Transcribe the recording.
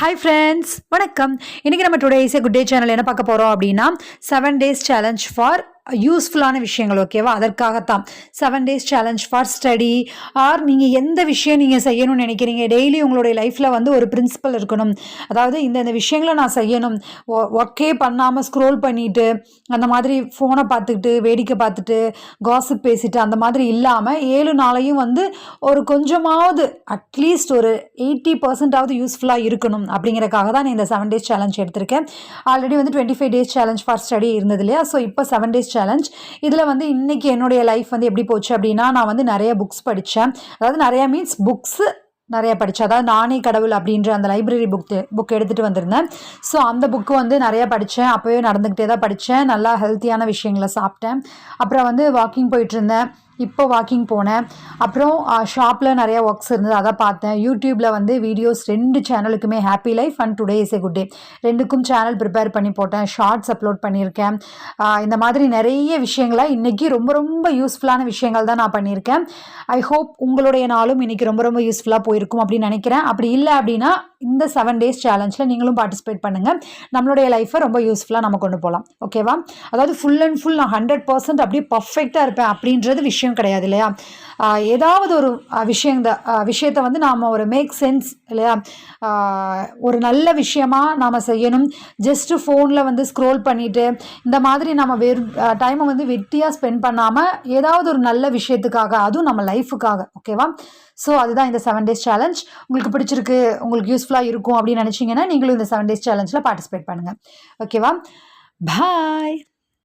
Hi friends, வணக்கம். இன்னைக்கு நம்ம today is a good day channel என்ன பார்க்க போறோம் அப்படின்னா 7 days challenge for யூஸ்ஃபுல்லான விஷயங்கள். ஓகேவா? அதற்காகத்தான் 7 days challenge for study ஆர் நீங்கள் எந்த விஷயம் நீங்கள் செய்யணும்னு நினைக்கிறீங்க, டெய்லி உங்களுடைய லைஃப்பில் வந்து ஒரு பிரின்சிபல் இருக்கணும். அதாவது இந்த விஷயங்களை நான் செய்யணும், ஒர்க்கே பண்ணாமல் ஸ்க்ரோல் பண்ணிட்டு அந்த மாதிரி ஃபோனை பார்த்துக்கிட்டு வேடிக்கை பார்த்துட்டு காசிப் பேசிட்டு அந்த மாதிரி இல்லாமல் 7 நாளையும் வந்து ஒரு கொஞ்சமாவது அட்லீஸ்ட் ஒரு 80% யூஸ்ஃபுல்லாக இருக்கணும் அப்படிங்கிறக்காக தான் நான் இந்த 7 days challenge எடுத்திருக்கேன். ஆல்ரெடி வந்து 25 days challenge for study இருந்தது இல்லையா? ஸோ இப்போ 7 days challenge. இதில் வந்து இன்னைக்கு என்னுடைய லைஃப் வந்து எப்படி போச்சு அப்படின்னா, நான் வந்து நிறைய புக்ஸ் படித்தேன். அதாவது நிறையா மீன்ஸ் புக்ஸு நிறையா படித்தேன். அதாவது நானே கடவுள் அப்படின்ற அந்த லைப்ரரி புக் எடுத்துகிட்டு வந்திருந்தேன். ஸோ அந்த புக்கு வந்து நிறையா படித்தேன். அப்போவே நடந்துக்கிட்டே தான் படித்தேன். நல்லா ஹெல்த்தியான விஷயங்களை சாப்பிட்டேன். அப்புறம் வந்து வாக்கிங் போயிட்டுருந்தேன். இப்போ வாக்கிங் போனேன். அப்புறம் ஷாப்பில் நிறையா ஒர்க்ஸ் இருந்தது, அதை பார்த்தேன். யூடியூப்பில் வந்து வீடியோஸ் 2 சேனலுக்குமே happy life and today is a good day 2க்கும் சேனல் ப்ரிப்பேர் பண்ணி போட்டேன். ஷார்ட்ஸ் அப்லோட் பண்ணியிருக்கேன். இந்த மாதிரி நிறைய விஷயங்களை இன்றைக்கி ரொம்ப ரொம்ப யூஸ்ஃபுல்லான விஷயங்கள் தான் நான் பண்ணியிருக்கேன். ஐ ஹோப் உங்களுடைய நாளும் இன்றைக்கி ரொம்ப ரொம்ப யூஸ்ஃபுல்லாக போயிருக்கும் அப்படின்னு நினைக்கிறேன். அப்படி இல்லை அப்படின்னா இந்த 7 days சேலஞ்சில் நீங்களும் பார்ட்டிசிபேட் பண்ணுங்கள். நம்மளுடைய லைஃப்பை ரொம்ப யூஸ்ஃபுல்லாக நம்ம கொண்டு போகலாம். ஓகேவா? அதாவது ஃபுல் அண்ட் ஃபுல் நான் 100% அப்படியே பர்ஃபெக்டாக இருப்பேன் அப்படின்றது விஷயம் கிடையாது இல்லையா? ஏதாவது ஒரு விஷயத்தை வந்து நாம் ஒரு மேக் சென்ஸ் இல்லையா, ஒரு நல்ல விஷயமா நாம் செய்யணும். ஜஸ்ட்டு ஃபோனில் வந்து ஸ்க்ரோல் பண்ணிவிட்டு இந்த மாதிரி நம்ம டைமை வந்து வெட்டியாக ஸ்பெண்ட் பண்ணாமல் ஏதாவது ஒரு நல்ல விஷயத்துக்காக, அதுவும் நம்ம லைஃபுக்காக. ஓகேவா? ஸோ அதுதான் இந்த 7 days challenge. உங்களுக்கு பிடிச்சிருக்கு, உங்களுக்கு யூஸ்ஃபுல்லாக இருக்கும் அப்படின்னு நினச்சிங்கன்னா நீங்களும் இந்த 7 days challengeல பார்ட்டிசிபேட் பண்ணுங்கள். ஓகேவா? பாய்.